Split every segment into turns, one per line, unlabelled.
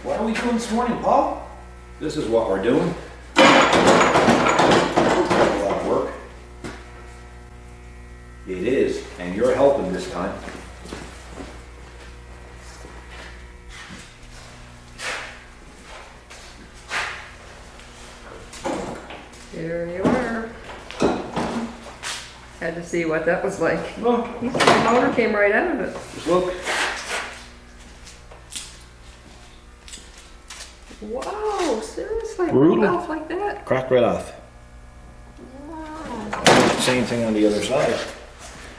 What are we doing this morning, Paul? This is what we're doing. A lot of work. It is, and you're helping this time.
Here you are. Had to see what that was like.
Look,
The motor came right out of it.
just look.
Wow, seriously?
Brutal.
Broke off like that?
Cracked right off.
Wow.
Same thing on the other side.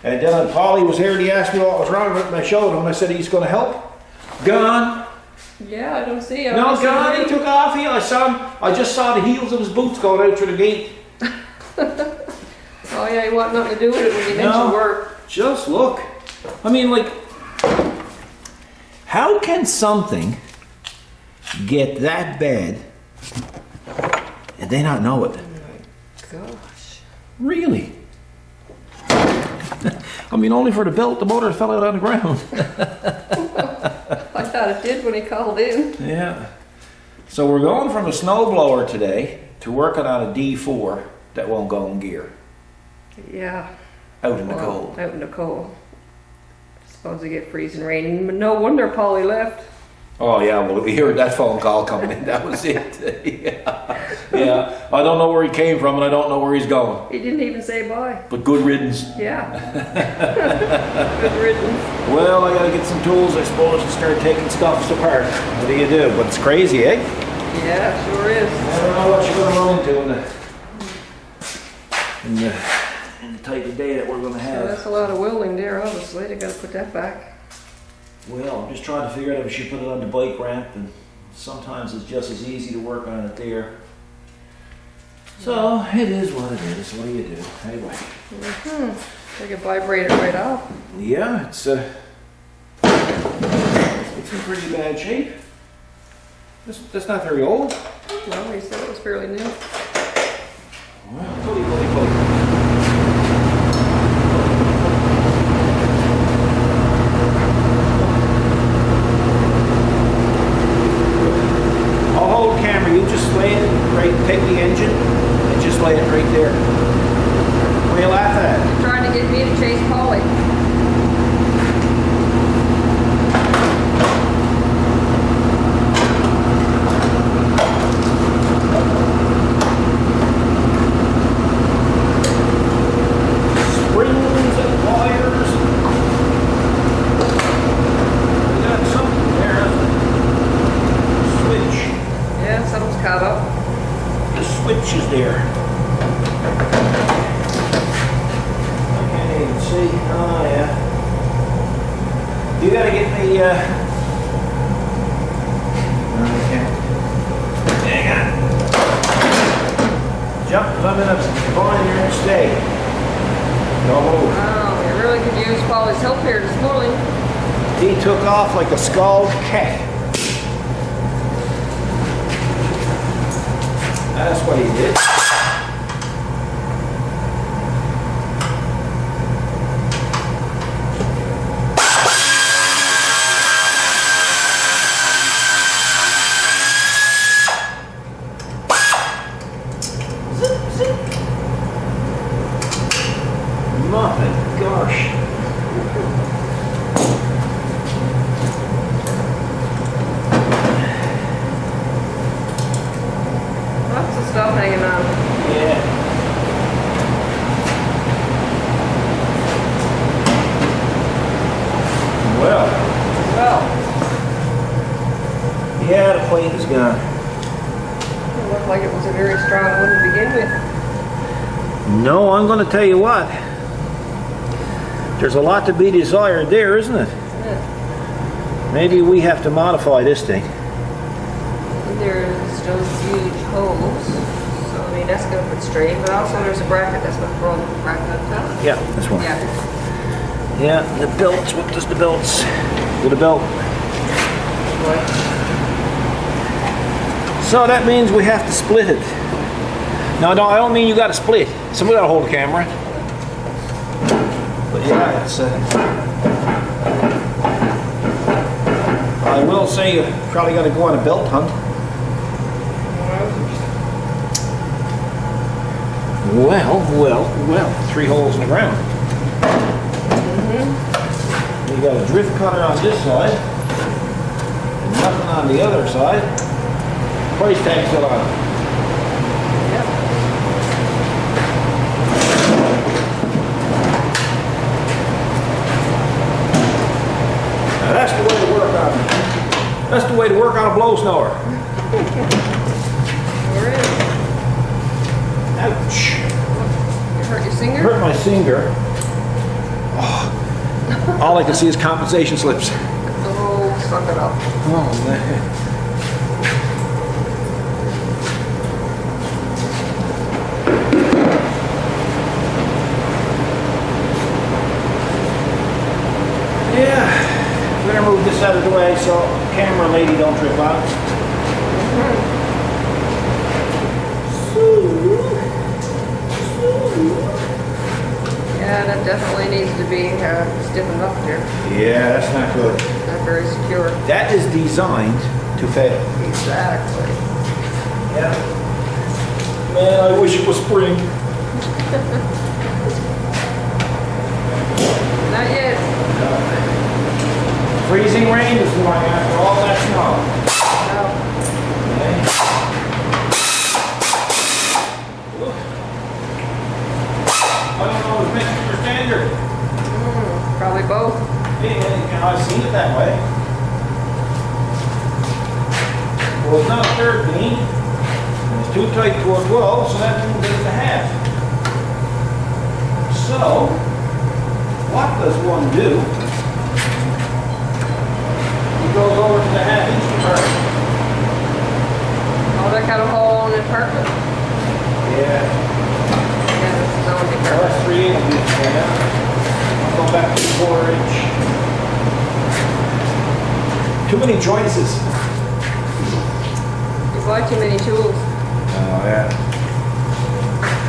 And then Polly was here and he asked me what was wrong with it, and I showed him. I said he's going to help. Gone.
Yeah, I don't see him.
No, gone. He took off. I saw him. I just saw the heels of his boots going out through the gate.
Oh yeah, you want nothing to do with it when you mention work.
Just look. I mean, like, how can something get that bad and they not know it?
Oh my gosh.
Really? I mean, only for the belt, the motor fell out on the ground.
I thought it did when he called in.
Yeah. So we're going from a snowblower today to working on a D4 that won't go in gear.
Yeah.
Out in the cold.
Out in the cold. Suppose they get freezing rain. But no wonder Polly left.
Oh yeah, well we heard that phone call coming in, that was it. Yeah. I don't know where he came from and I don't know where he's going.
He didn't even say bye.
But good riddance.
Yeah. Good riddance.
Well, I gotta get some tools, I suppose, and start taking stuff apart. What do you do? But it's crazy, eh?
Yeah, sure is.
I don't know what you're gonna run into in the type of day that we're gonna
So
have.
that's a lot of welding there, obviously. They gotta put that back.
Well, I'm just trying to figure out if I should put it on the bike ramp, and sometimes it's just as easy to work on it there. So, it is what it is. What do you do? Anyway.
They could vibrate it right off.
Yeah, it's in pretty bad shape. That's not very old.
Well, he said it was fairly new.
Well, putty. I'll hold camera, you just lay it right, take the engine and just lay it right there. What are you laughing at?
You're trying to get me to chase Polly.
Springs and wires. We got something there. Switch.
Yeah, something's caught up.
The switch is there. I can't even see. Oh, yeah. You gotta get me, no, I can't. Hang on. Jump, 'cause I'm in a bind here and stay. Don't move.
Wow, we really could use Polly's help here this morning.
He took off like a scald cat. That's what he did. My gosh.
Lots of stuff hanging on.
Yeah. Well,
Well,
yeah, the plate is gone.
it looked like it was a very strong one to begin with.
No, I'm going to tell you what. There's a lot to be desired there, isn't it?
Isn't it?
Maybe we have to modify this thing.
And there's those huge holes. So, I mean, that's going to put straight. But also there's a bracket that's going to throw the bracket up top.
Yeah, this one.
Yeah.
Yeah, the belts. What does the belts? Do the belt.
What?
So that means we have to split it. No, I don't mean you got to split. Somebody got to hold the camera. But yeah, it's. I will say you probably got to go on a belt hunt. Well, 3 holes in the ground. You got a drift cutter on this side, and nothing on the other side. Price tag still on it. Now that's the way to work on. That's the way to work on a blow snower.
Where is it?
Ouch!
You hurt your finger?
Hurt my finger. Oh, all I can see is compensation slips.
Oh, suck it up.
Oh man. Yeah, better move this out of the way so camera lady don't trip out.
Yeah, that definitely needs to be stiffened up there.
Yeah, that's not good.
Not very secure.
That is designed to fail.
Exactly.
Yeah. Man, I wish it was spring.
Not yet.
Freezing rain is going after all that snow.
No.
Okay. I don't know if it's Mr. Standard.
Probably both.
Yeah, I've seen it that way. Well, it's not a 13. And it's too tight to a 12, so that means it's a half. So, what does one do? He goes over to the half-inch compartment.
Oh, that got a hole in it perfect.
Yeah.
Yeah, this is on the
Well, that's 3/8 inch right now. I'll go back to 4-inch. Too many choices.
You bought too many tools.
Oh, yeah.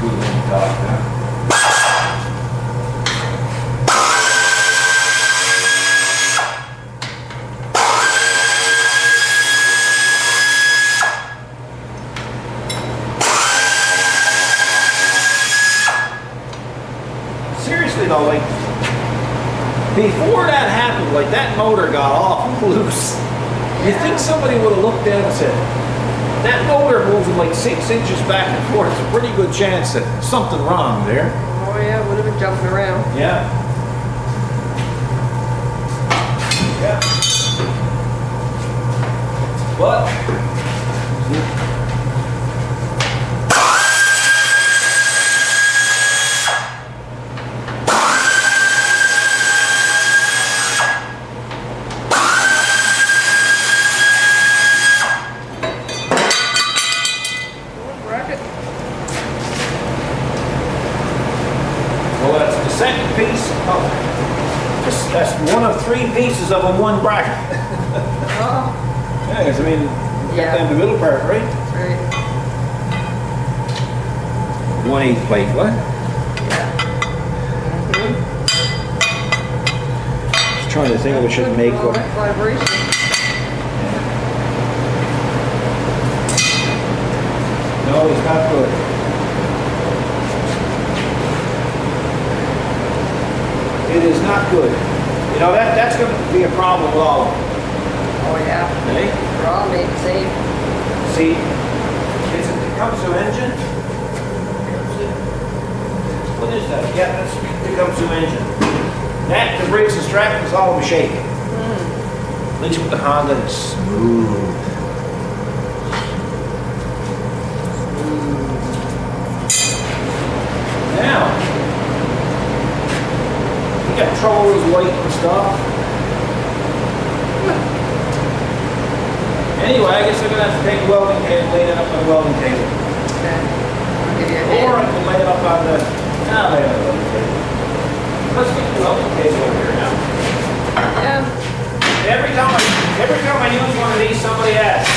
Too many talk now. Seriously though, like, before that happened, like that motor got off loose. You think somebody would have looked at it and said, that motor moving like 6 inches back and forth, it's a pretty good chance that something wrong there.
Oh yeah, would have been jumping around.
Yeah. Yeah. But
Bracket.
well, that's the second piece of, that's one of 3 pieces of a 1 bracket.
Oh,
Yeah, 'cause I mean,
Yeah.
got down the middle part, right?
right.
1/8 plate, what? Just trying to think of what should make
All
what.
that vibration.
No, it's not good. It is not good. You know, that's going to be a problem with all of them.
Oh yeah.
Okay?
They're all made the same.
See, it comes to engine. What is that? Yeah, that's it comes to engine. That, the brakes and strap is all of a shake. At least with the Honda, it's smooth. Now, you got trouble with light and stuff. Anyway, I guess I'm gonna have to take a welding table, lay it up on the welding table.
Okay. I'll give you a
Or I
hand.
can lay it up on the, lay it on the welding table. Let's get the welding table over here now.
Yeah.
Every time I use one of these, somebody asks,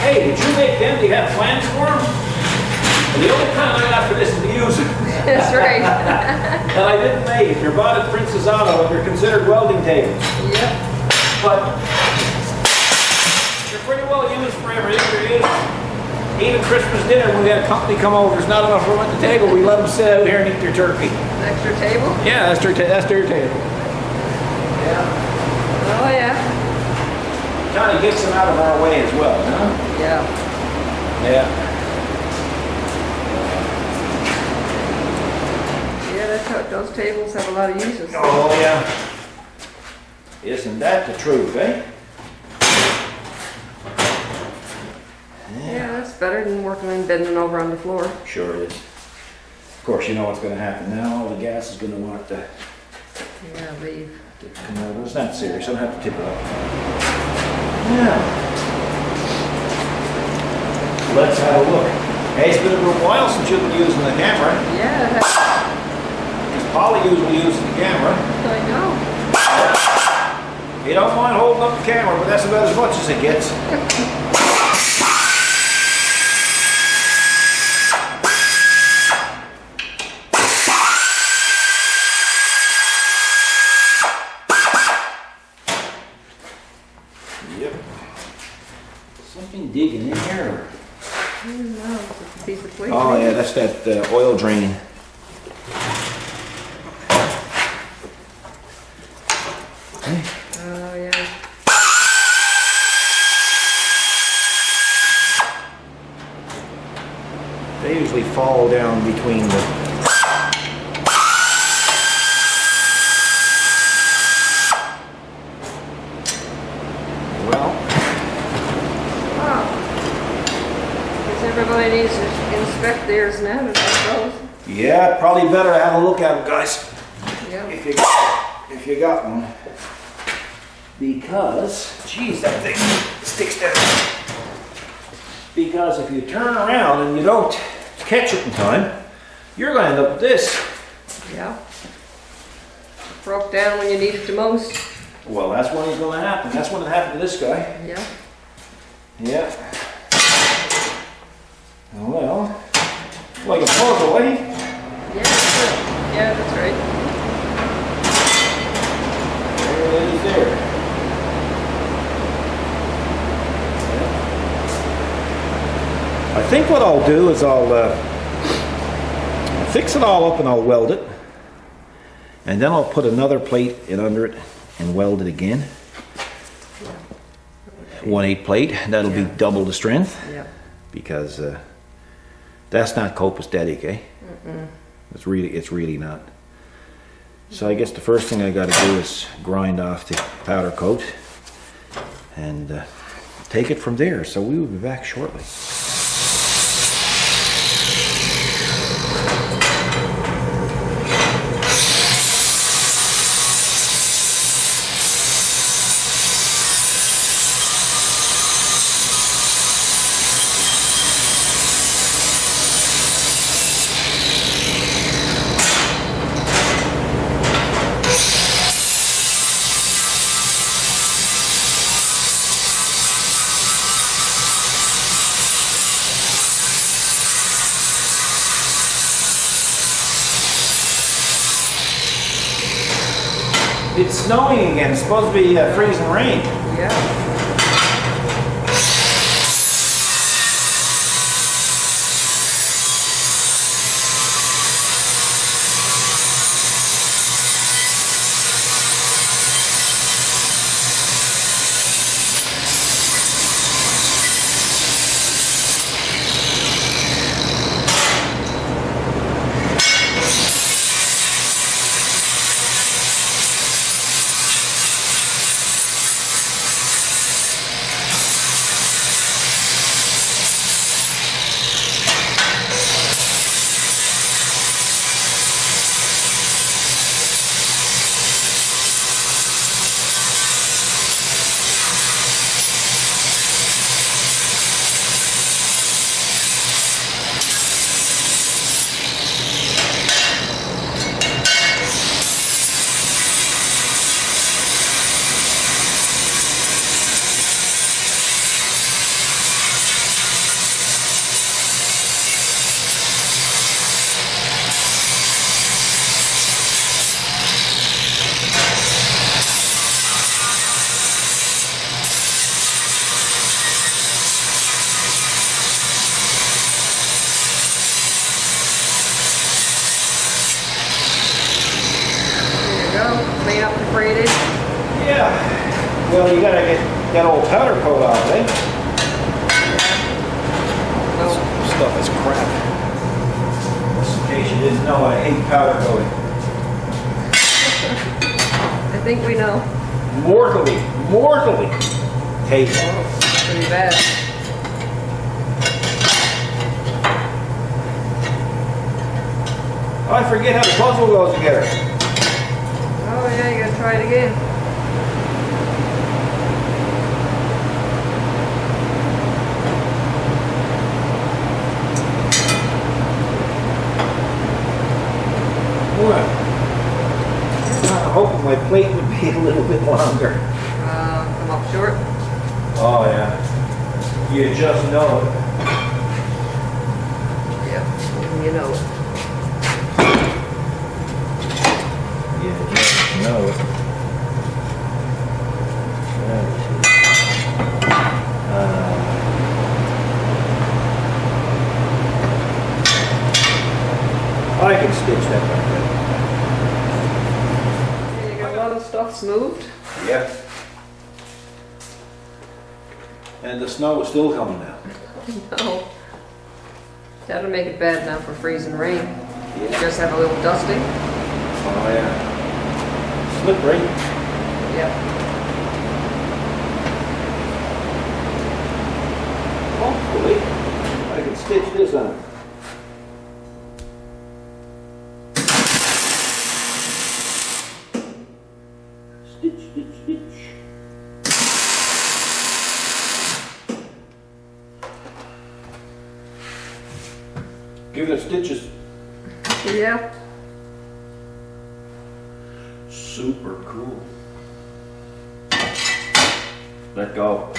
hey, did you make them? Do you have plans for them? And the only time I got for this is to use it.
That's right.
And I didn't make it. They're bought at Princess Auto and they're considered welding tables.
Yep.
But pretty well used for everything there is. Even Christmas dinner, when we had a company come over, there's not enough room at the table. We let them sit out here and eat their turkey.
An extra table?
Yeah, that's their table. Yeah.
Oh, yeah.
Kind of gets them out of our way as well, huh?
Yeah.
Yeah.
Yeah, that's how those tables have a lot of uses.
Oh, yeah. Isn't that the truth, eh?
Yeah, that's better than working and bending over on the floor.
Sure is. Of course, you know what's going to happen now. All the gas is going to want to
Yeah, leave.
come out. It's not serious. I don't have to tip it up. Yeah. Let's have a look. Hey, it's been a little while since you've been using the camera.
Yeah,
Polly usually uses the camera.
I know.
You don't mind holding up the camera, but that's about as much as it gets. Yep. Something digging in here.
I don't know, it's a piece of plate.
Oh yeah, that's that oil drain.
Oh, yeah.
They usually fall down between the... Well,
Oh. Guess everybody needs to inspect theirs now, I suppose.
yeah, probably better have a look at them, guys.
Yeah.
If you got one. Because, geez, that thing sticks down. Because if you turn around and you don't catch it in time, you're going to end up with this.
Yeah. Broke down when you need it the most.
Well, that's when it's going to happen. That's when it happened to this guy.
Yeah.
Yeah. Well, like a puzzle, eh?
Yeah, that's right. Yeah, that's right.
There it is there. I think what I'll do is I'll fix it all up and I'll weld it. And then I'll put another plate in under it and weld it again. 1/8 plate, that'll be double the strength.
Yeah.
Because that's not copacetic, eh? It's really not. So I guess the first thing I got to do is grind off the powder coat and take it from there. So we will be back shortly. It's snowing again. It's supposed to be freezing rain.
Yeah.
mortally taken.
Oh, pretty bad.
I forget how the puzzle goes together.
Oh yeah, you gotta try it again.
Well, I'm hoping my plate would be a little bit longer.
Come up short.
Oh yeah. You just know it.
Yep, you know it.
You just know it. I can stitch that back
You got a lot of stuff smoothed.
there. Yep. And the snow is still coming down.
No. That'll make it bad now for freezing rain. You
Yeah.
just have a little dusting.
Oh yeah. Slippery.
Yep.
Hopefully, I can stitch this on. Stitch, stitch, stitch. Give it stitches.
Yeah.
Super cool. Let go.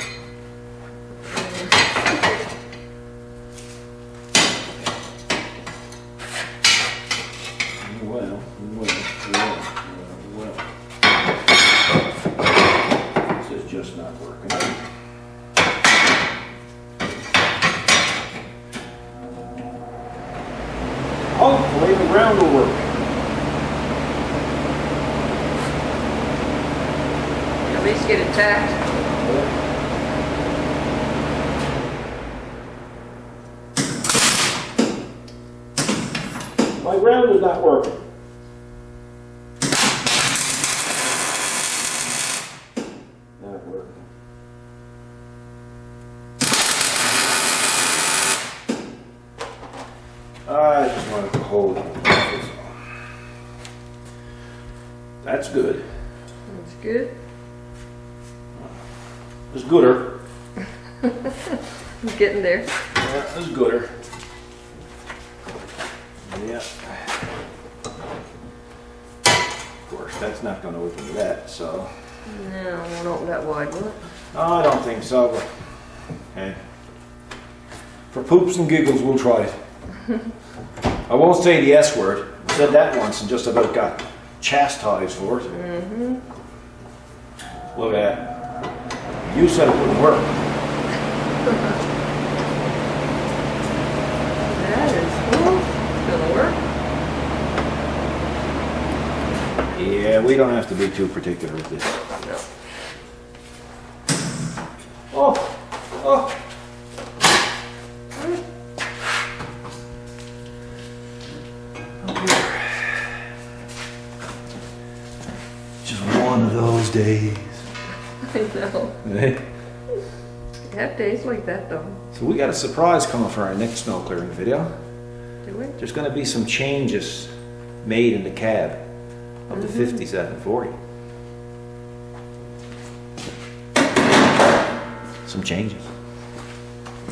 Well. This is just not working. Hopefully the ground will work.
At least get it tacked.
My ground is not working. Not working. I just wanted to hold it. That's good.
That's good.
It's gooder.
He's getting there.
Yeah, it's gooder. Yeah. Of course, that's not going to open that, so.
No, I won't open that wide, will it?
I don't think so, but hey. For poops and giggles, we'll try it. I won't say the S word. I said that once and just about got chastised for it.
Mm-hmm.
Look at that. You said it wouldn't work.
That is cool. Gonna work.
Yeah, we don't have to be too particular with this.
No.
Oh, oh. Just one of those days.
I know. You have days like that though.
So we got a surprise coming for our next snow clearing video.
Do we?
There's going to be some changes made in the cab of the 5740. Some changes.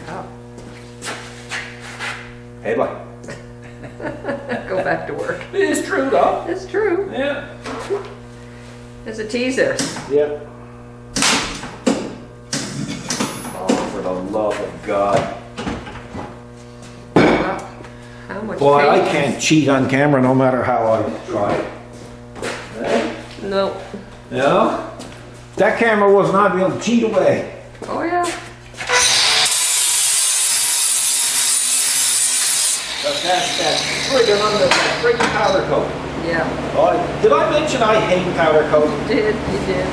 Oh.
Hey, bye.
Go back to work.
It is true, though.
It's true.
Yeah.
It's a teaser.
Yeah. Oh, for the love of God.
Wow. How much
Boy, I
paint?
can't cheat on camera no matter how I try.
No.
No? That camera was not able to cheat away.
Oh yeah.
That's friggin' under that friggin' powder coat.
Yeah.
Did I mention I hate powder coat?
You did. You did.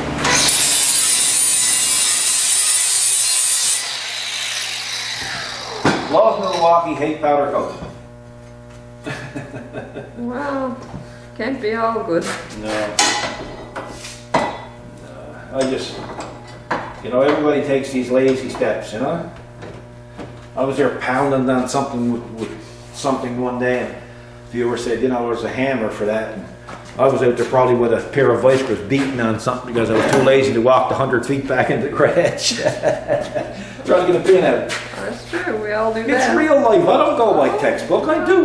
Love Milwaukee, hate powder coat.
Well, can't be all good.
No. I just, You know, everybody takes these lazy steps, you know? I was there pounding on something with something one day, and the viewer said, you know, there's a hammer for that. And I was out there probably with a pair of vice grips beating on something because I was too lazy to walk the 100 feet back into the garage. Trying to get a pin out.
That's true, we all do that.
It's real life. I don't go by textbook. I do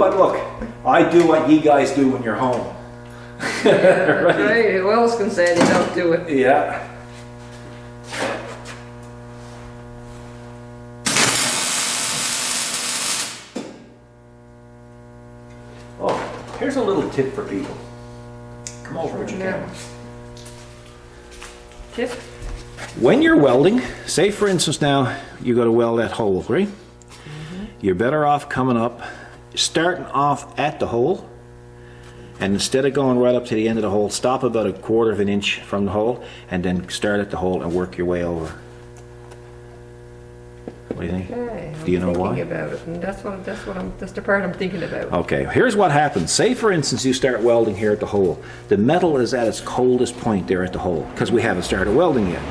what you guys do when you're home.
Yeah, that's right. Who else can say they don't do it?
Yeah. Oh, here's a little tip for people. Come over with your camera.
Tip?
When you're welding, say for instance now, you got to weld that hole, right? You're better off coming up, starting off at the hole, and instead of going right up to the end of the hole, stop about 1/4 of an inch from the hole, and then start at the hole and work your way over. What do you think?
Okay,
Do you know why?
about it, and that's the part I'm thinking about.
Okay, here's what happens. Say for instance you start welding here at the hole. The metal is at its coldest point there at the hole, because we haven't started welding yet.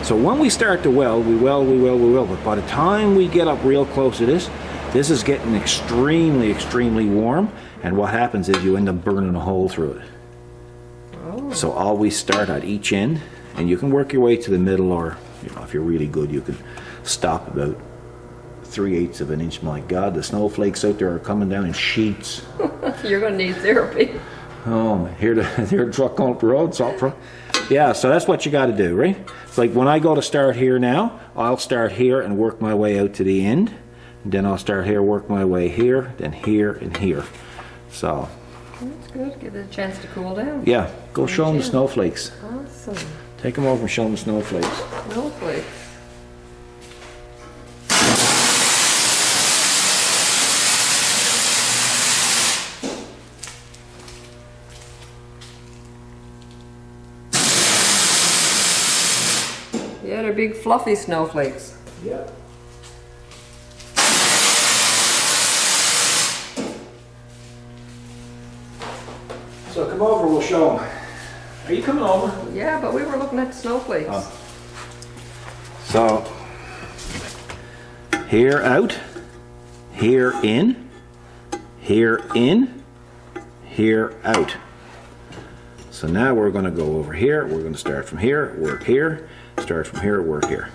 So when we start to weld, we weld, but by the time we get up real close to this is getting extremely, extremely warm, and what happens is you end up burning a hole through it.
Oh.
So always start at each end, and you can work your way to the middle, or you know, if you're really good, you can stop about 3/8 of an inch. My God, the snowflakes out there are coming down in sheets.
You're going to need therapy.
Oh, hear the truck going up the road, salt truck. Yeah, so that's what you got to do, right? It's like when I go to start here now, I'll start here and work my way out to the end. And then I'll start here, work my way here, then here and here. So.
That's good. Give it a chance to cool down.
Yeah, go show them the snowflakes.
Awesome.
Take them over and show them the snowflakes.
Snowflakes. Yeah, they're big fluffy snowflakes.
Yeah. So come over, we'll show them. Are you coming over?
Yeah, but we were looking at the snowflakes.
Oh. So, here out, here in, here in, here out. So now we're going to go over here. We're going to start from here, work here, start from here, work here.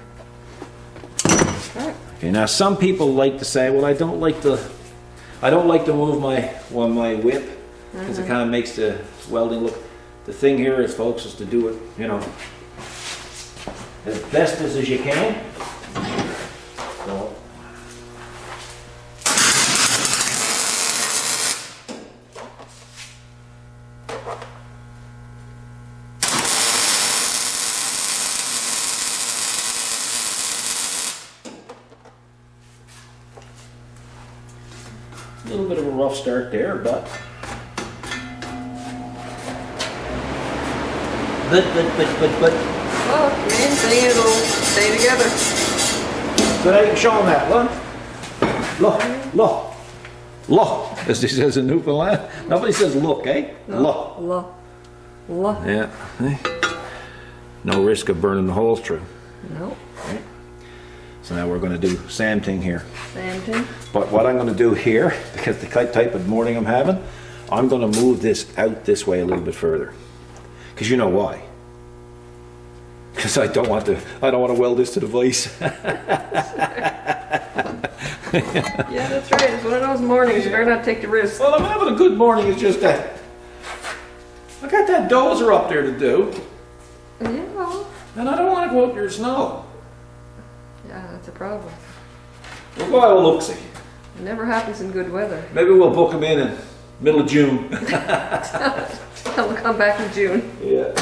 Okay.
Okay, now some people like to say, well, I don't like to move my whip because it kind of makes the welding look. The thing here is, folks, is to do it, you know, as best as you can. So, a little bit of a rough start there, but
Oh, main thing it'll stay together.
so now you can show them that. Look, as he says in Newfoundland. Nobody says look, eh? Look. Yeah. eh? No risk of burning the holes through.
Nope.
So now we're going to do same thing here.
Same thing.
But what I'm going to do here, because the type of morning I'm having, I'm going to move this out this way a little bit further. Because you know why? Because I don't want to weld this to the vise.
Yeah, that's right. It's one of those mornings. You better not take the risk.
Well, I'm having a good morning. It's just that I got that dozer up there to do,
Yeah, well,
and I don't want to go out there in snow.
yeah, that's a problem.
We'll go have a look-see.
It never happens in good weather.
Maybe we'll book them in middle of June.
I'll come back in June.
Yeah.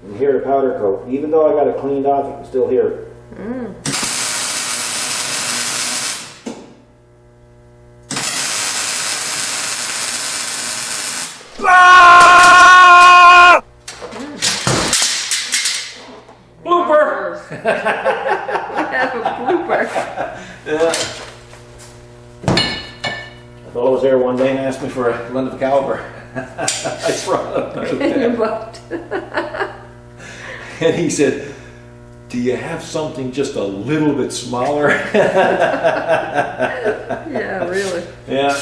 You can hear the powder coat. Even though I got it cleaned off, you can still hear it. Ah!
have a blooper.
Yeah. I thought I was there one day and asked me for a lend of a caliber. I brought it
You
up.
bumped.
And he said, do you have something just a little bit smaller?
Yeah, really.
Yeah.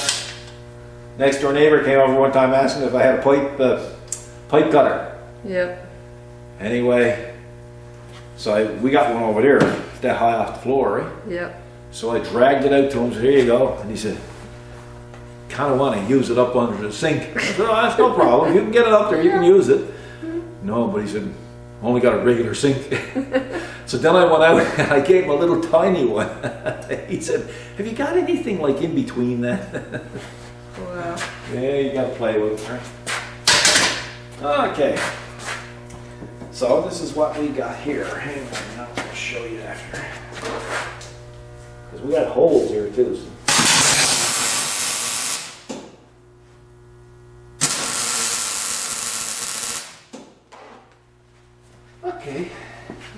Next door neighbor came over one time asking if I had a pipe cutter.
Yep.
Anyway, so we got one over there, that high off the floor, right?
Yep.
So I dragged it out to him, said, here you go. And he said, kind of want to use it up under the sink. I said, oh, that's no problem. You can get it up there, you can use it. No, but he said, only got a regular sink. So then I went out and I gave him a little tiny one. He said, have you got anything like in between that?
Wow.
Yeah, you got to play with it, right? Okay. So this is what we got here. Hang on, now I'll show you after. Because we got holes here too. So. Okay.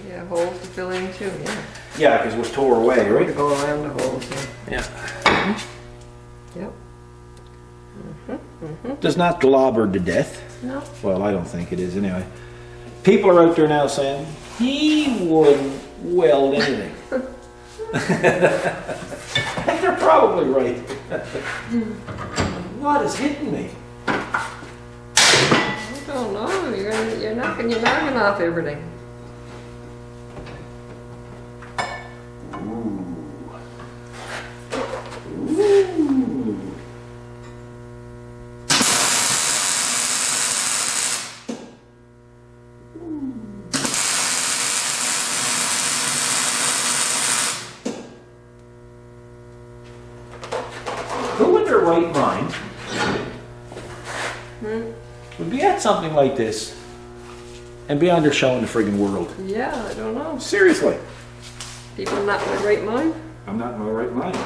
Yeah, holes to fill in too, yeah.
Yeah, because it was tore away,
To
right?
go around the holes, yeah.
Yeah.
Yep.
Does not globber to death.
No.
Well, I don't think it is anyway. People are out there now saying, he wouldn't weld anything. And they're probably right. What is hitting me?
I don't know. You're knocking your noggin off everything.
Who in their right mind would be at something like this and be undershowing the friggin' world?
Yeah, I don't know.
Seriously.
People not in their right mind?
I'm not in my right mind.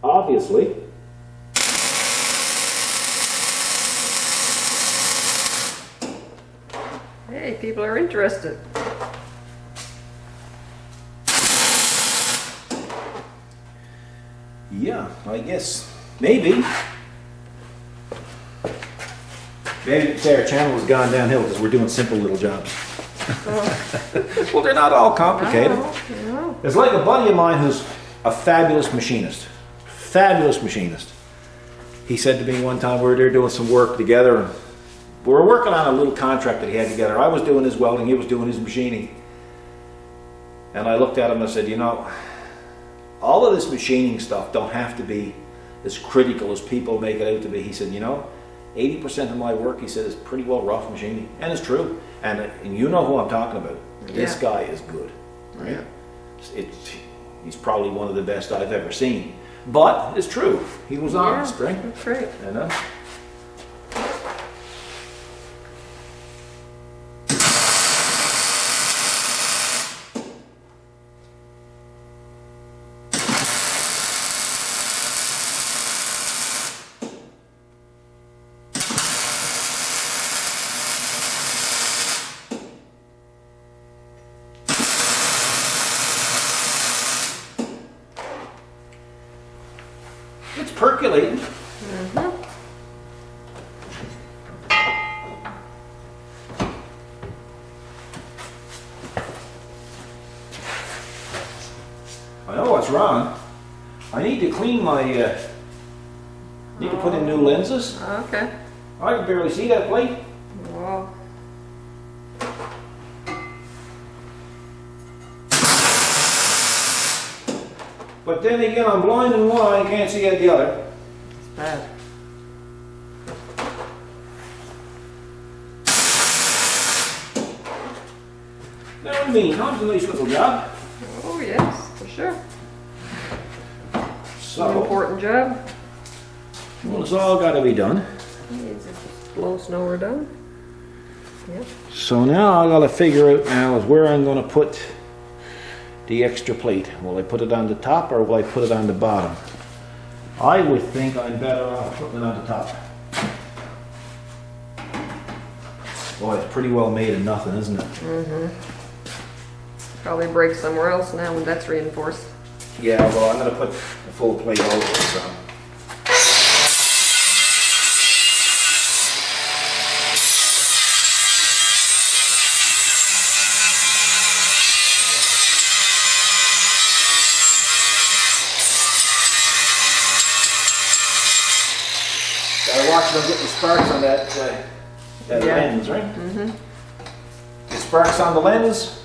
Obviously.
Hey, people are interested.
Yeah, I guess. Maybe. Maybe our channel has gone downhill because we're doing simple little jobs. Well, they're not all complicated.
No.
There's like a buddy of mine who's a fabulous machinist. Fabulous machinist. He said to me one time, we were there doing some work together, and we were working on a little contract that he had together. I was doing his welding, he was doing his machining. And I looked at him and I said, you know, all of this machining stuff don't have to be as critical as people make it out to be. He said, you know, 80% of my work, he said, is pretty well rough machining. And it's true. And you know who I'm talking about. This
Yeah.
guy is good. Right?
Yeah.
He's probably one of the best I've ever seen. But it's true. He was honest,
Yeah,
right?
that's right.
You know? It's percolating. I know what's wrong. I need to clean my, need to put in new lenses.
Okay.
I can barely see that plate.
Well,
But then again, I'm blind in one eye and can't see at the other.
it's bad.
Now, I mean, that was a nice little job.
Oh, yes, for sure. An
So,
important job.
well, it's all got to be done.
Needs a blow snow we're done. Yep.
So now I got to figure out now is where I'm going to put the extra plate. Will I put it on the top or will I put it on the bottom? I would think I'm better off putting it on the top. Boy, it's pretty well made of nothing, isn't it?
Mm-hmm. Probably break somewhere else now when that's reinforced.
Yeah, well, I'm going to put a full plate over it, so. Gotta watch them get the sparks on that lens, right?
Mm-hmm.
The sparks on the lens,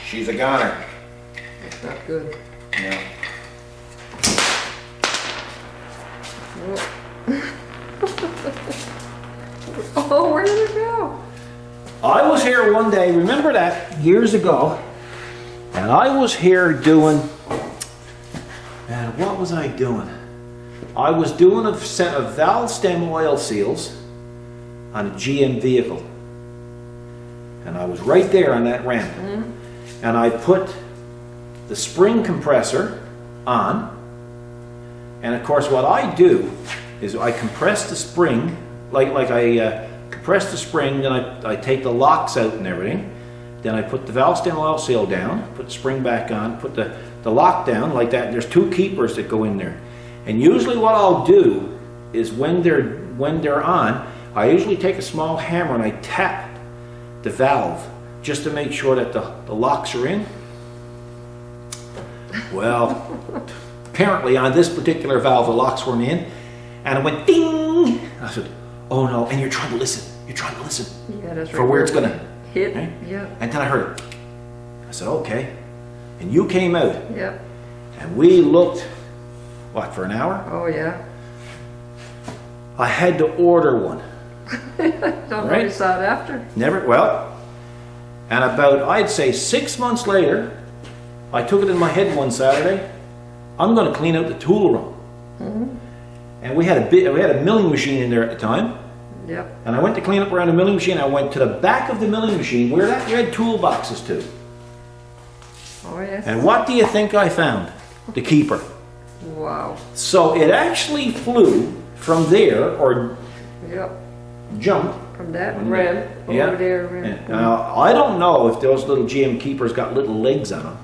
she's a goner.
That's not good.
Yeah.
Oh, where did it go?
I was here one day, remember that, years ago, and I was here doing, and what was I doing? I was doing a set of valve stem oil seals on a GM vehicle. And I was right there on that ramp.
Mm-hmm.
And I put the spring compressor on. And of course what I do is I compress the spring, like I compress the spring, then I take the locks out and everything. Then I put the valve stem oil seal down, put the spring back on, put the lock down like that. And there's two keepers that go in there. And usually what I'll do is when they're on, I usually take a small hammer and I tap the valve just to make sure that the locks are in. Well, apparently on this particular valve the locks weren't in, and it went ding. I said, oh no, and you're trying to listen. You're trying to listen
Yeah, that's
for
right.
where it's gonna
hit.
right?
Yeah.
And then I heard it. I said, okay. And you came out
Yep.
and we looked, what, for an hour?
Oh yeah.
I had to order one.
Don't know
Right.
you saw it after.
Never, well, and about, I'd say 6 months later, I took it in my head one Saturday, I'm going to clean out the tool room.
Mm-hmm.
And we had a milling machine in there at the time.
Yep.
And I went to clean up around the milling machine. I went to the back of the milling machine where that red toolbox is to.
Oh yes.
And what do you think I found? The keeper.
Wow.
So it actually flew from there, or
Yep.
jumped.
From that
From
ram
yeah.
over there. Ram.
And, I don't know if those little GM keepers got little legs on them.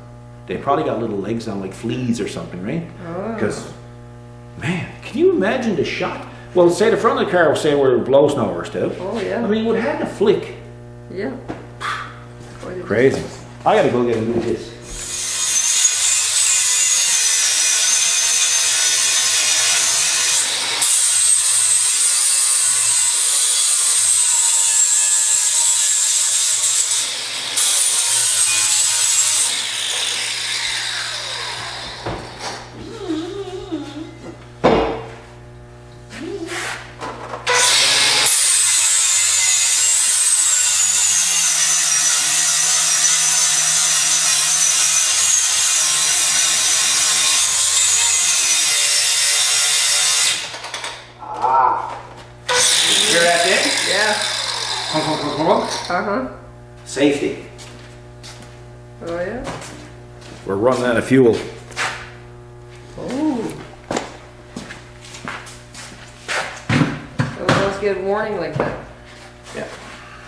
They probably got little legs on, like fleas or something, right?
Oh.
Because, man, can you imagine the shot? Well, say the front of the car will say where it blows nowhere to.
Oh yeah.
I mean, it would have had to flick.
Yeah. Quite a
Crazy.
distance.
I gotta go get a new disc. Hear that thing?
Yeah. Uh-huh.
Safety.
Oh yeah.
We're running out of fuel.
Oh. So it must get warning like that.
Yeah.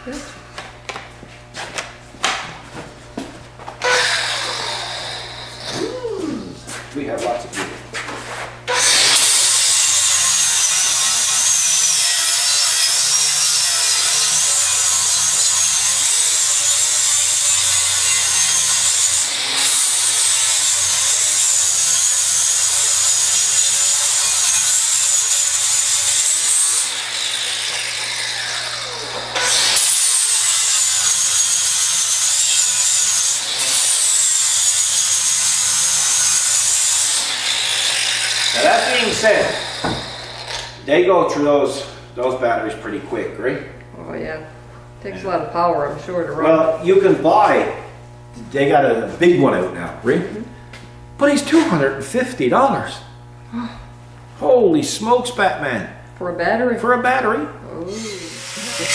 Yeah.
We have lots of fuel. Now that being said, they go through those batteries pretty quick, right?
Oh yeah. Takes a lot of power, I'm sure, to run.
Well, you can buy, they got a big one out now, right? But he's $250. Holy smokes, Batman.
For a battery?
For a battery.
Oh.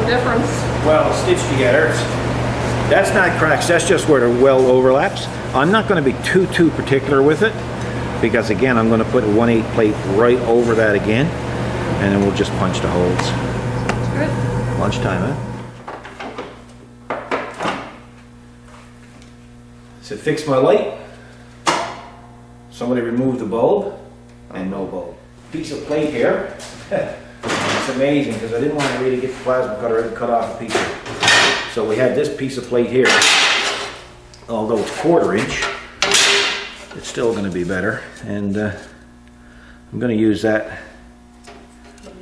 difference.
well stitched together. That's not cracks, that's just where the weld overlaps. I'm not going to be too particular with it because again I'm going to put a 1/8 plate right over that again and then we'll just punch the holes.
Sounds good.
Lunchtime, huh? So fix my light. Somebody removed the bulb and no bulb. Piece of plate here. It's amazing because I didn't want to really get the plasma cutter and cut off a piece. So we had this piece of plate here. Although it's 1/4 inch, it's still going to be better. And I'm going to use that.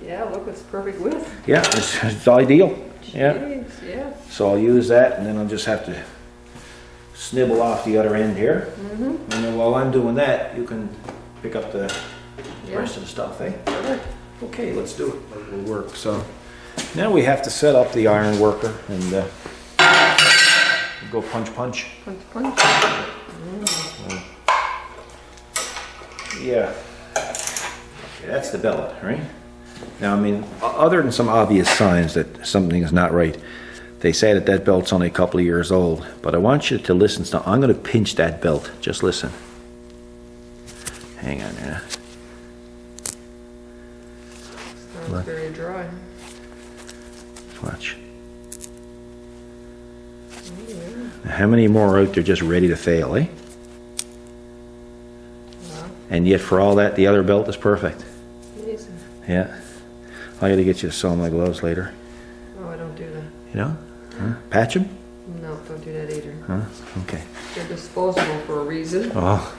Yeah, look, it's perfect width.
Yeah, it's ideal. Yeah.
Jeez, yeah.
So I'll use that and then I'll just have to snibble off the other end here. And then while I'm doing that, you can pick up the rest of the stuff, eh? Okay, let's do it. It will work. So now we have to set up the iron worker and go punch.
Punch.
Yeah. Okay, that's the billet, right? Now, I mean, other than some obvious signs that something is not right, they say that that belt's only a couple of years old, but I want you to listen. So I'm going to pinch that belt. Just listen. Hang on there.
Sounds very dry.
Watch. Now, how many more are out there just ready to fail, eh?
Wow.
And yet for all that, the other belt is perfect.
Amazing.
Yeah. I got to get you to sew my gloves later.
Oh, I don't do that.
You know? Huh? Patch them?
No, don't do that either.
Huh? Okay.
They're disposable for a reason.
Oh.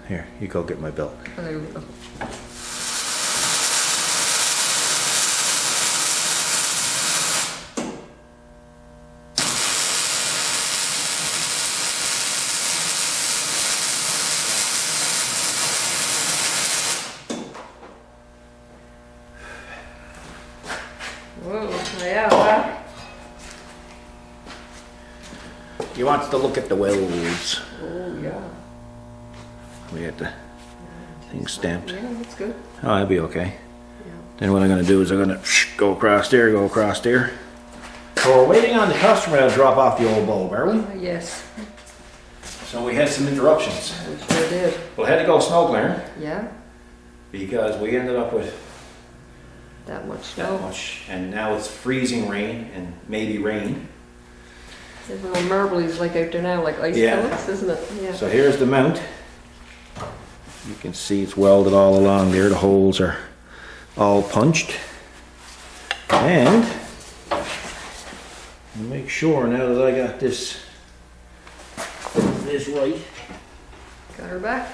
Here, you go get my belt.
I- Whoa, yeah, wow.
You want to look at the welds.
Oh, yeah.
We had the thing stamped.
Yeah, that's good.
Oh, that'll be okay.
Yeah.
Then what I'm going to do is I'm going to go across there, go across there. So we're waiting on the customer to drop off the old bulb, are we?
Yes,
So we had some interruptions.
we sure did.
We had to go snow clearing
Yeah,
because we ended up with
that much
that
snow.
much. And now it's freezing rain and maybe rain.
There's little marblies like out there now, like ice
Yeah.
pellets, isn't it? Yeah.
So here's the mount. You can see it's welded all along there. The holes are all punched. And make sure now that I got this right.
Got her back.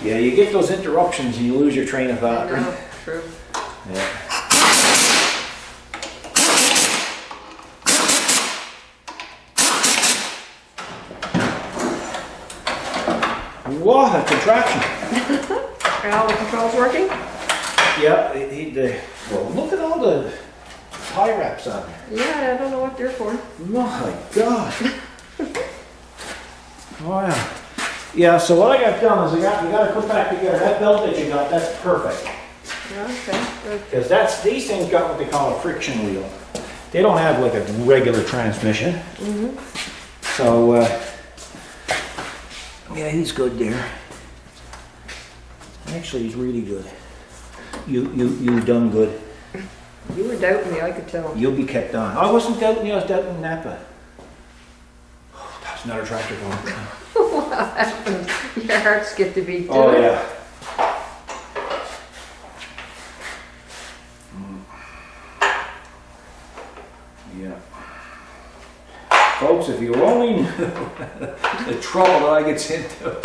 Yeah, you get those interruptions and you lose your train of
I
thought.
know, true.
Yeah. What a contraption.
Are all the controls working?
Yeah, well, look at all the tie wraps on there.
Yeah, I don't know what they're for.
My God. Oh yeah. Yeah, so what I got done is we got to put back together that belt that you got, that's perfect.
Yeah, okay, good.
Because these things got what they call a friction wheel. They don't have like a regular transmission. So, yeah, he's good there. Actually, he's really good. You done good.
You were doubting me, I could tell.
You'll be kept on. I wasn't doubting you, I was doubting Napa. Oh, that's another tractor going.
What happened? Your heart skipped a beat, didn't
Oh
it?
yeah. Yeah. Folks, if you only knew the trouble that I get into.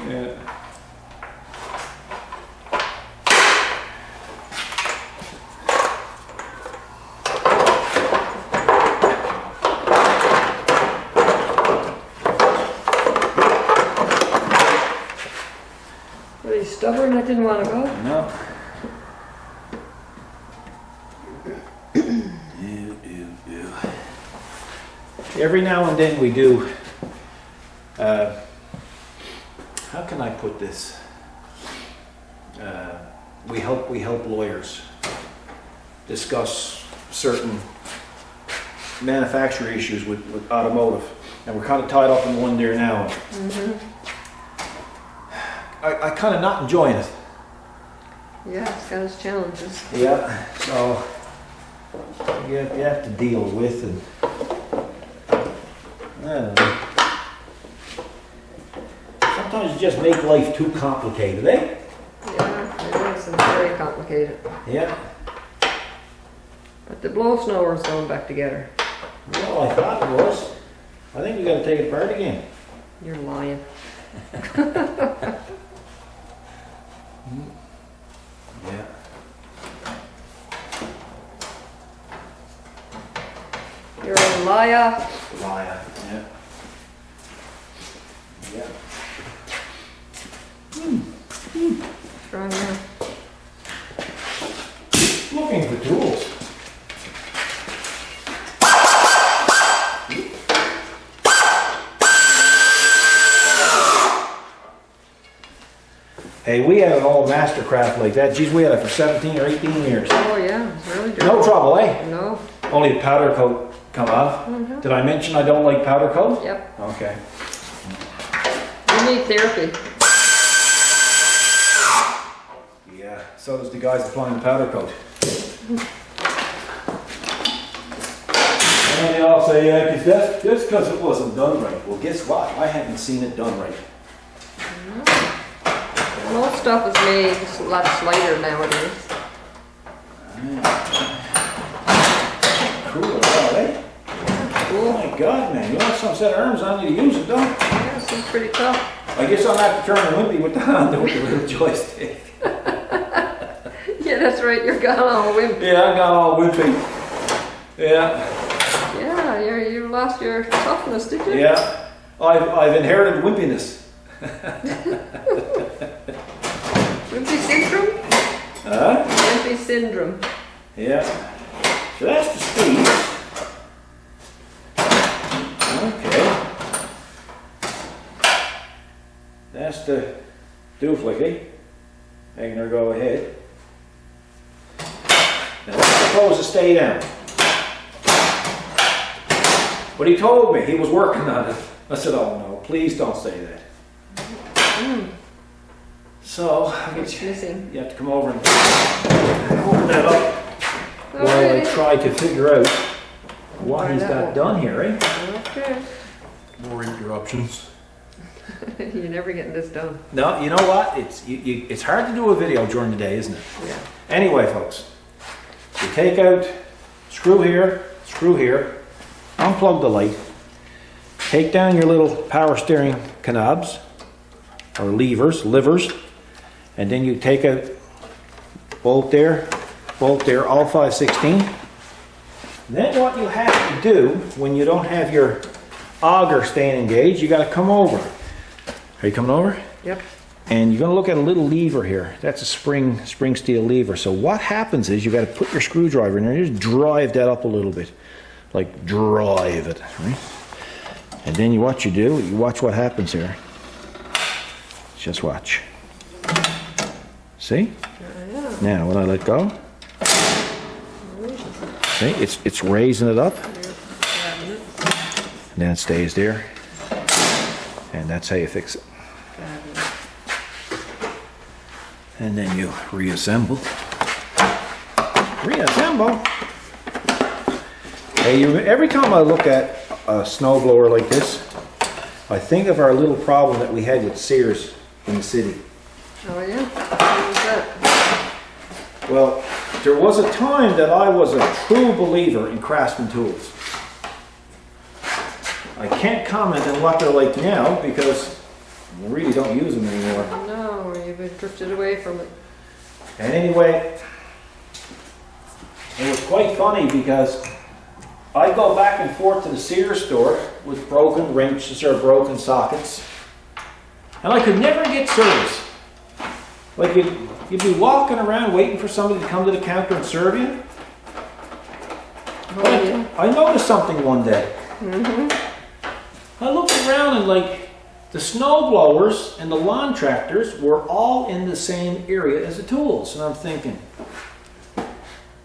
Yeah.
Were you stubborn? I didn't want to go.
No. Every now and then we do, how can I put this? We help lawyers discuss certain manufacturer issues with automotive, and we're kind of tied up in one there now. I kind of not enjoying it.
Yeah, it's got its challenges.
Yeah, so you have to deal with, and I don't know. Sometimes you just make life too complicated, eh?
Yeah, it is. It's very complicated.
Yeah.
But the blow snower's going back together.
Well, I thought it was. I think we got to take it apart again.
You're lying.
Yeah.
You're a liar.
Liar. Yeah. Yeah.
Try now.
Looking for tools. Hey, we had an old Mastercraft like that. Geez, we had it for 17 or 18 years.
Oh yeah, it's really
No trouble, eh?
No.
Only the powder coat come off. Did I mention I don't like powder coat?
Yep.
Okay.
You need therapy.
Yeah, so does the guys applying the powder coat. And they all say, yeah, that's because it wasn't done right. Well, guess what? I haven't seen it done right.
Most stuff is made a lot slighter nowadays.
Cool, eh?
Cool.
Oh my God, man. You want some set of arms on you to use it, don't you?
Yeah, seems pretty tough.
I guess I'll have to turn the wimpy with the little joystick.
Yeah, that's right. You're gone all wimpy.
Yeah, I got all wimpy. Yeah.
Yeah, you lost your toughness, did you?
Yeah. I've inherited wimpiness.
Wimpy syndrome?
Huh?
Wimpy syndrome.
Yeah. So that's the speed. Okay. That's the duplicate. Making her go ahead. Now let's suppose to stay down. But he told me he was working on it. I said, oh no, please don't say that. So,
What's missing?
you have to come over and open that up while I try to figure out what he's got done here, eh?
Okay.
More interruptions.
You're never getting this done.
No, you know what? It's hard to do a video during the day, isn't it?
Yeah.
Anyway, folks, you take out, screw here, unplug the light, take down your little power steering knobs, or livers, and then you take out bolt there, all 5/16. Then what you have to do when you don't have your auger staying engaged, you got to come over. Are you coming over?
Yep.
And you're going to look at a little lever here. That's a spring steel lever. So what happens is you got to put your screwdriver in there and just drive that up a little bit. Like drive it, right? And then you watch what happens here. Just watch. See?
Yeah.
Now when I let go, see, it's raising it up. And then it stays there. And that's how you fix it. And then you reassemble. Hey, every time I look at a snowblower like this, I think of our little problem that we had with Sears in the city.
Oh yeah? What was that?
Well, there was a time that I was a true believer in Craftsman tools. I can't comment on what they're like now because we really don't use them anymore.
No, you've been drifted away from it.
And anyway, it was quite funny because I'd go back and forth to the Sears store with broken wrenches or broken sockets, and I could never get service. Like you'd be walking around waiting for somebody to come to the counter and serve you.
Oh yeah.
I noticed something one day. I looked around and like the snow blowers and the lawn tractors were all in the same area as the tools. And I'm thinking,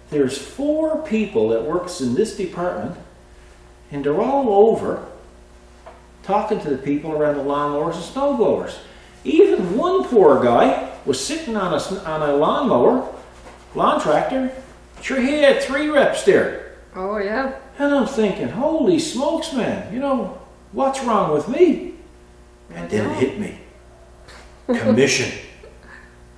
there's 4 people that works in this department, and they're all over talking to the people around the lawnmowers and snowblowers. Even one poor guy was sitting on a lawnmower, lawn tractor. Sure, he had 3 reps there.
Oh, yeah.
And I'm thinking, holy smokes, man, you know, what's wrong with me? And then it hit me. Commission.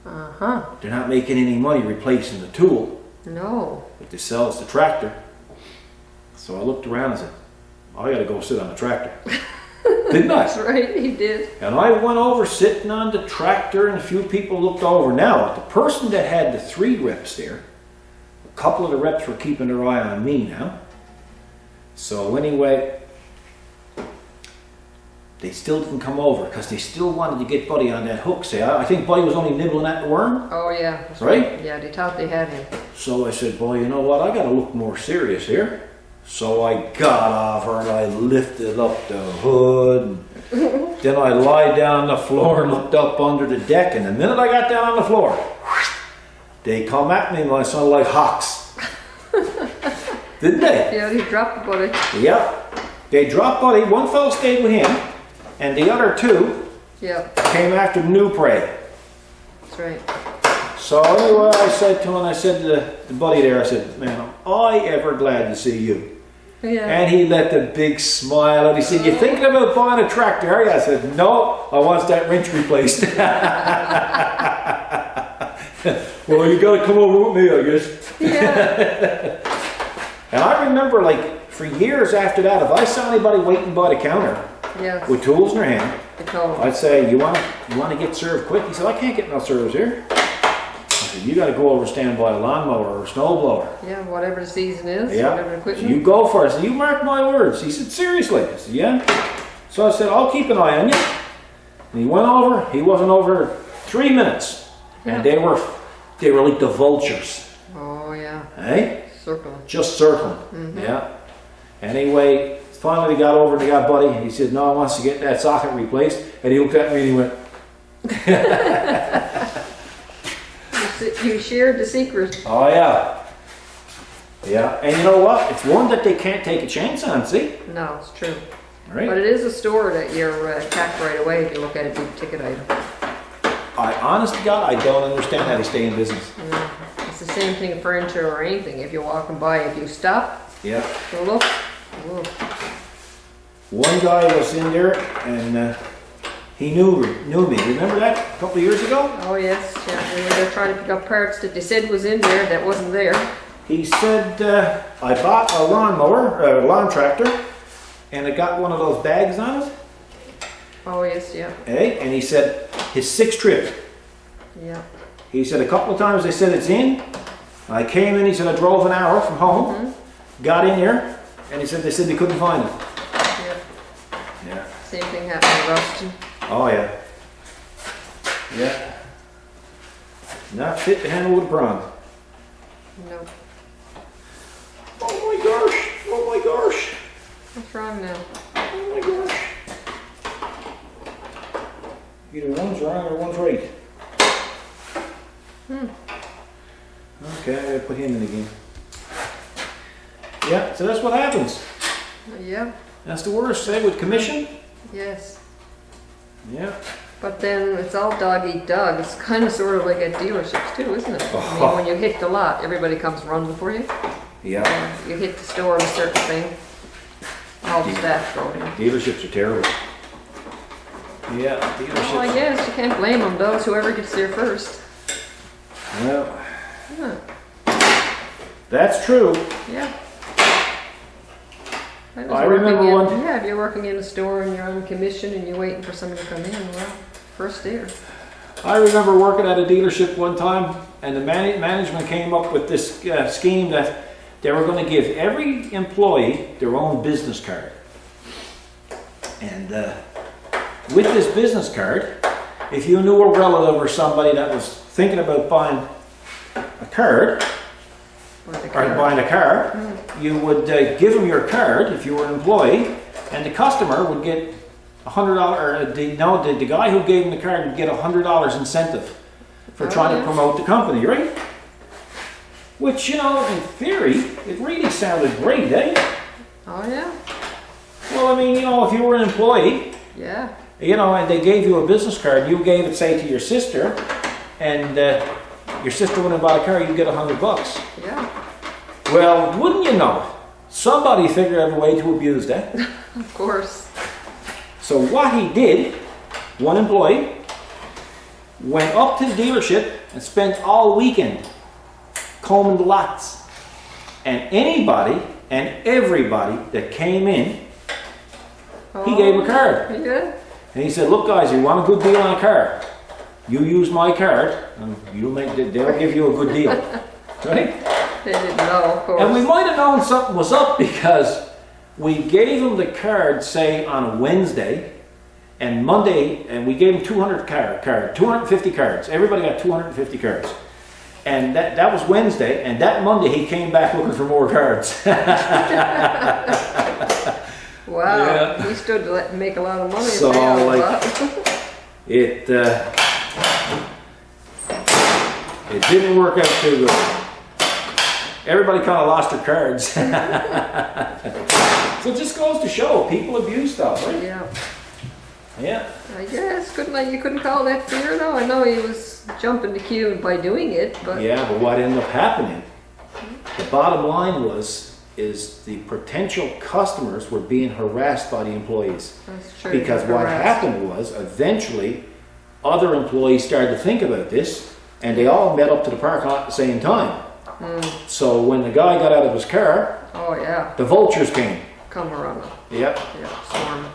Uh-huh.
They're not making any money replacing the tool,
No.
but they sell us the tractor. So I looked around and said, I gotta go sit on the tractor. Didn't I?
That's right, he did.
And I went over sitting on the tractor, and a few people looked over. Now, the person that had the 3 reps there, a couple of the reps were keeping their eye on me now. So anyway, they still didn't come over because they still wanted to get Buddy on that hook. Say, I think Buddy was only nibbling at the worm.
Oh, yeah. That's
Right?
Yeah, they thought they had him.
So I said, boy, you know what? I got to look more serious here. So I got off her and I lifted up the hood. Then I lied down on the floor and looked up under the deck. And the minute I got down on the floor, they come at me and I sounded like hawks. Didn't they?
Yeah, he dropped the Buddy.
Yep. They dropped Buddy. One fellow stayed with him, and the other 2
Yep,
came after new prey.
that's right.
So anyway, I said to the buddy there, I said, man, am I ever glad to see you.
Yeah.
And he let the big smile out. He said, you thinking about buying a tractor, are you? I said, no, I want that wrench replaced. Well, you got to come over with me, I guess.
Yeah.
And I remember, like, for years after that, if I saw anybody waiting by the counter
Yes.
with tools in their hand,
They told him.
I'd say, you want to get served quick? He said, I can't get no serves here. I said, you got to go over and stand by a lawnmower or a snowblower.
Yeah, whatever the season is, whatever
Yeah. So
equipment.
you go for it. I said, you mark my words. He said, seriously? I said, yeah. So I said, I'll keep an eye on you. And he went over. He wasn't over 3 minutes.
Yeah.
And they were like the vultures.
Oh, yeah.
Hey?
Circle.
Just circling. Yeah. Anyway, finally they got over and they got Buddy. He said, no, I wants to get that socket replaced. And he looked at me and he went,
You shared the secret.
oh yeah. Yeah. And you know what? It's one that they can't take a chance on, see?
No, it's true.
Right?
But it is a store that you're attacked right away if you look at a big ticket item.
I honest to God, I don't understand how they stay in business.
Yeah. It's the same thing in furniture or anything. If you're walking by, if you stop,
Yeah.
to look, look.
One guy was in there and he knew me. Remember that a couple of years ago?
Oh yes, yeah. We were there trying to pick up parts that they said was in there that wasn't there.
He said, I bought a lawnmower, a lawn tractor, and it got one of those bags on it.
Oh yes, yeah,
Eh? And he said, his 6th trip.
yeah.
He said a couple of times they said it's in. I came in, he said I drove an hour from home, got in there, and he said they said they couldn't find it.
Yeah.
Yeah.
Same thing happened to Ruston.
Oh yeah. Yeah. Not fit to handle with a prawn.
Nope.
Oh my gosh! Oh my gosh!
What's wrong now?
Oh my gosh! Either one's wrong or one's right. Okay, I gotta put him in again. Yeah, so that's what happens.
Yeah,
That's the worst, say, with commission.
yes.
Yeah.
But then it's all dog eat dog. It's kind of sort of like at dealerships too, isn't it? I mean, when you hit the lot, everybody comes running for you.
Yeah.
You hit the store and a certain thing, all the staff go in.
Dealerships are terrible. Yeah,
Well, I
dealerships.
guess you can't blame them. Those whoever gets there first.
Well,
Huh.
that's true.
Yeah. was
I remember
working in-
one-
Yeah, if you're working in a store and you're on commission and you're waiting for somebody to come in, well, first there.
I remember working at a dealership one time, and the management came up with this scheme that they were going to give every employee their own business card. And with this business card, if you knew a relative or somebody that was thinking about buying a card, or buying a car, you would give them your card if you were an employee, and the customer would get $100, or the guy who gave him the card would get $100 incentive for trying to promote the company, right? Which, you know, in theory, it really sounded great, eh?
Oh yeah.
Well, I mean, you know, if you were an employee,
Yeah.
you know, and they gave you a business card, you gave it, say, to your sister, and your sister went and bought a car, you get $100.
Yeah.
Well, wouldn't you know it? Somebody figured out a way to abuse that.
Of course.
So what he did, one employee, went up to the dealership and spent all weekend combing the lots. And anybody and everybody that came in, he gave a card.
Yeah.
And he said, look guys, you want a good deal on a car? You use my card and they'll give you a good deal. Right?
They didn't know, of course.
And we might have known something was up because we gave him the card, say, on a Wednesday, and Monday, and we gave him 250 cards. Everybody got 250 cards. And that was Wednesday, and that Monday he came back looking for more cards.
Wow,
Yeah.
he stood to make a lot of money.
So, like, it didn't work out too good. Everybody kind of lost their cards. So it just goes to show, people abuse stuff, right?
Yeah.
Yeah.
I guess you couldn't call that fear though. I know he was jumping the queue by doing it, but
Yeah, but what ended up happening, the bottom line is the potential customers were being harassed by the employees.
that's true.
Because what
Harassed.
happened was, eventually, other employees started to think about this, and they all met up to the parking lot at the same time. So when the guy got out of his car,
Oh yeah,
the vultures came.
come around.
Yep.
Yeah, storm.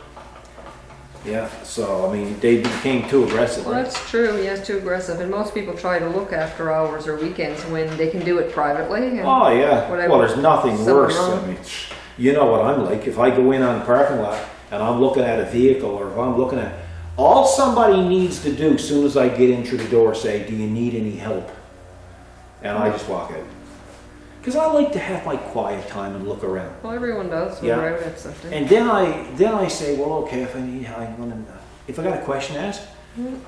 Yeah. So I mean, they became too aggressive.
Well, that's true. Yes, too aggressive. And most people try to look after hours or weekends when they can do it privately. And
Oh yeah.
whatever.
Well, there's nothing
Something
worse.
wrong.
I mean, you know what I'm like. If I go in on the parking lot and I'm looking at a vehicle, or if I'm looking at, all somebody needs to do as soon as I get in through the door, say, "Do you need any help?" And I just walk out. Because I like to have my quiet time and look around.
Well, everyone does when
Yeah.
they're out at something.
And then I say, well, okay, if I got a question to ask,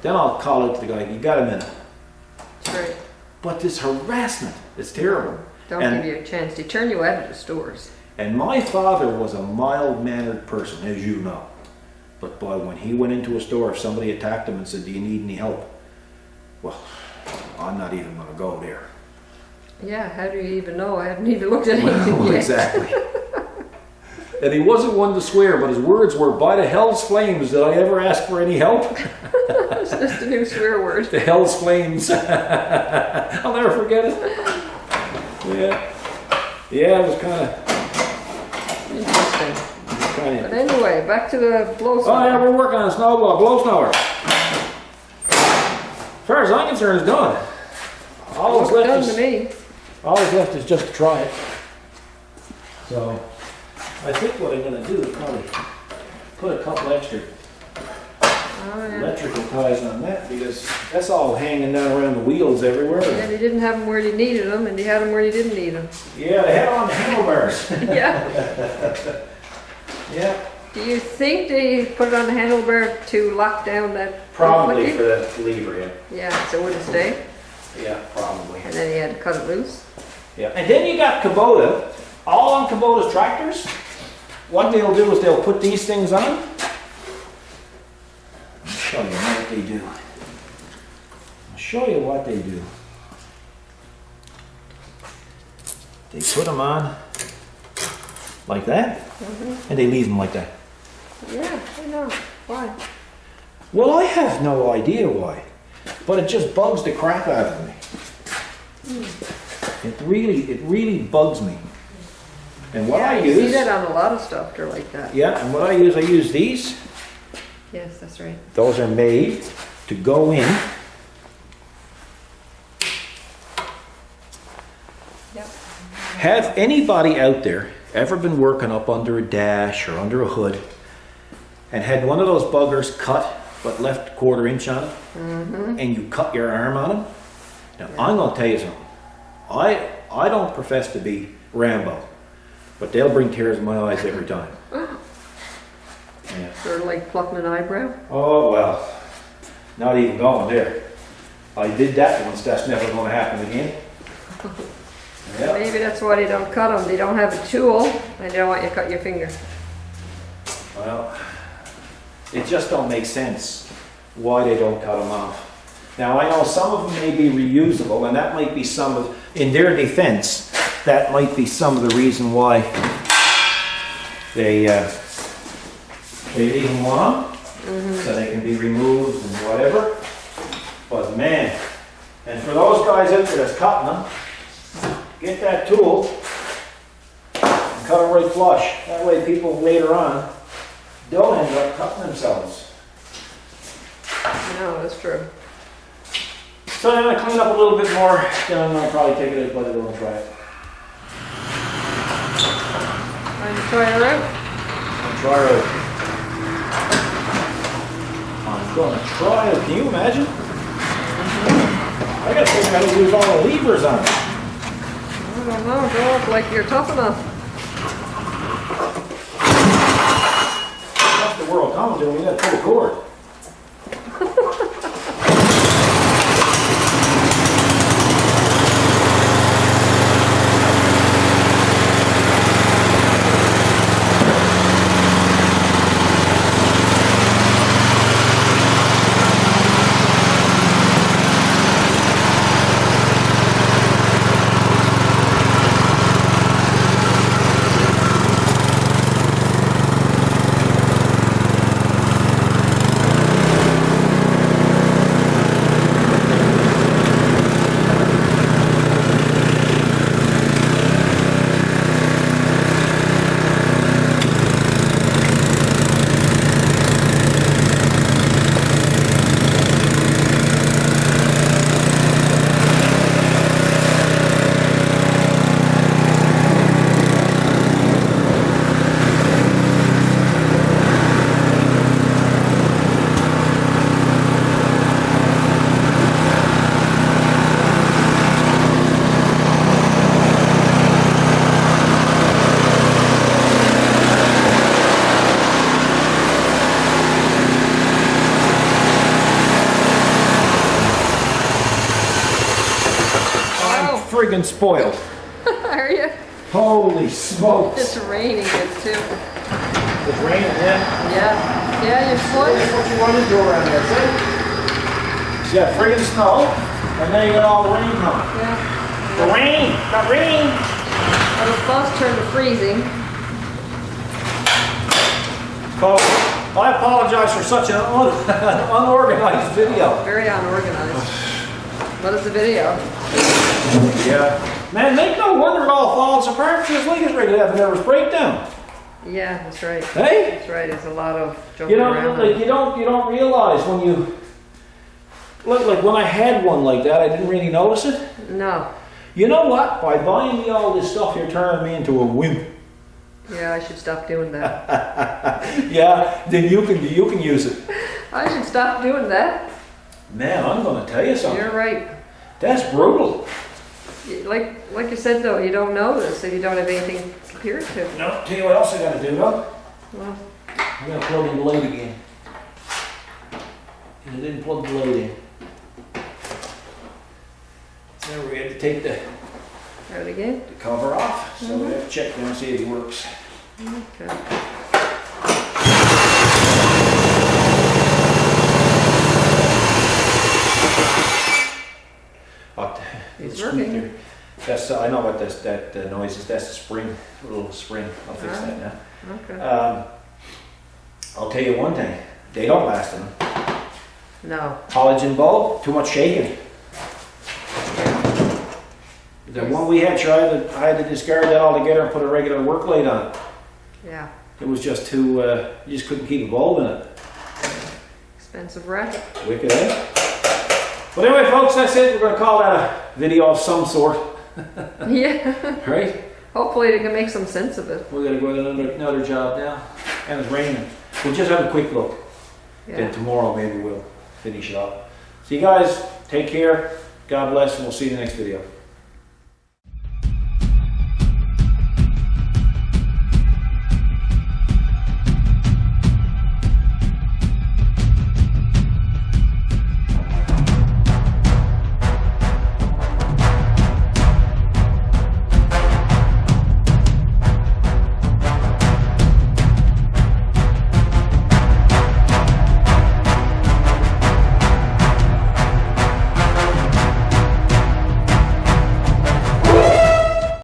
then I'll call out to the guy. You got a minute?
That's right.
But this harassment, it's terrible.
Don't
And-
give you a chance. They turn you out of the stores.
And my father was a mild-mannered person, as you know. But boy, when he went into a store, if somebody attacked him and said, "Do you need any help?" Well, I'm not even going to go there.
Yeah, how do you even know? I haven't even looked at anything
Well,
yet.
exactly. And he wasn't one to swear, but his words were, "By the hell's flames, did I ever ask for any help?"
It's just a new swear word.
The hell's flames. I'll never forget it. Yeah. Yeah, it was kind of.
Interesting. But anyway, back to the blow
Oh yeah,
smoker.
we're working on a blow snower. As far as I'm concerned, it's done. All that's
Looks done
left
to
is,
me.
all that's left is just to try it. So, I think what I'm going to do is probably put a couple extra
Oh, yeah.
electrical ties on that, because that's all hanging down around the wheels everywhere.
Yeah, they didn't have them where they needed them, and they had them where they didn't need them.
Yeah, they had it on the handlebars.
Yeah.
Yeah,
Do you think they put it on the handlebar to lock down that?
probably
flicky?
for that lever, yeah.
Yeah, so it wouldn't stay,
Yeah, probably.
and then he had to cut it loose.
Yeah, and then you got Kubota. All on Kubota's tractors, what they'll do is they'll put these things on. I'll show you what they do. I'll show you what they do. They put them on like that, and they leave them like that.
Yeah, I know. Why?
Well, I have no idea why, but it just bugs the crap out of me. It really bugs me. And what
Yeah,
I
you see
use,
that on a lot of stuff. They're like that.
yeah, and what I use these.
Yes, that's right.
Those are made to go in.
Yep.
Have anybody out there ever been working up under a dash or under a hood and had one of those buggers cut but left a 1/4 inch on it, and you cut your arm on them? Now, I'm going to tell you something. I don't profess to be Rambo, but they'll bring tears in my eyes every time. Yeah.
Sort of like plucking an eyebrow.
Oh, well, not even going there. I did that once, that's never going to happen again.
Maybe that's why they don't cut them. They don't have a tool, and they don't want you to cut your finger.
Well, it just don't make sense why they don't cut them off. Now I know some of them may be reusable, and that might be some of, in their defense, that might be some of the reason why they leave them on, so they can be removed and whatever. But man, and for those guys out there that's cutting them, get that tool and cut them right flush. That way people later on don't end up cutting themselves.
No, that's true.
So I'm gonna clean up a little bit more, then I'll probably take it out by the door and try it.
Trying to try it out?
I'll try it. I'm gonna try it. Can you imagine? I gotta figure out how to use all the levers on it.
I don't know, don't look like you're tough enough.
That's the world coming to. We gotta pull the cord. Friggin' spoiled.
Are you?
Holy smokes.
It's raining good too.
It's raining, yeah?
Yeah. Yeah, you're
That's
spoiled.
what you want to do around there, see? You got friggin' snow, and then you got all the rain coming.
Yeah.
The rain! The rain!
Well, it's supposed to turn to freezing.
Folks, I apologize for such an unorganized video.
Very unorganized. What is the video?
Yeah. Man, make no wonder it all falls apart. Just like it's ready to have a nervous breakdown.
Yeah, that's right.
Hey?
That's right. There's a lot of jumping
You know,
around.
like you don't realize when you look, like when I had one like that, I didn't really notice it.
No.
You know what? By buying me all this stuff, you're turning me into a wimp.
Yeah, I should stop doing that.
Yeah, then you can use it.
I should stop doing that.
Man, I'm going to tell you something.
You're right.
That's brutal.
Like you said though, you don't notice if you don't have anything compared to.
No, tell you what else I got to do though.
Well,
I got to plug in the light again. And I didn't plug the light in. Now we had to take the
try it again.
cover off, so we have to check down and see if it works.
Okay. It's working.
That's I know what that noise is. That's a spring, a little spring. I'll fix that now.
Okay.
I'll tell you one thing. They don't last them.
No.
Halogen bulb, too much shaking. The one we had tried, I had to discard that altogether and put a regular work light on it.
Yeah.
It was just too, you just couldn't keep a bulb in it.
Expensive racket.
Wicked, eh? But anyway, folks, that's it. We're going to call that a video of some sort.
Yeah.
Right?
Hopefully they can make some sense of it.
We're going to go to another job now. And it's raining. We'll just have a quick look. Then
Yeah.
tomorrow maybe we'll finish it up. So you guys, take care. God bless, and we'll see you in the next video.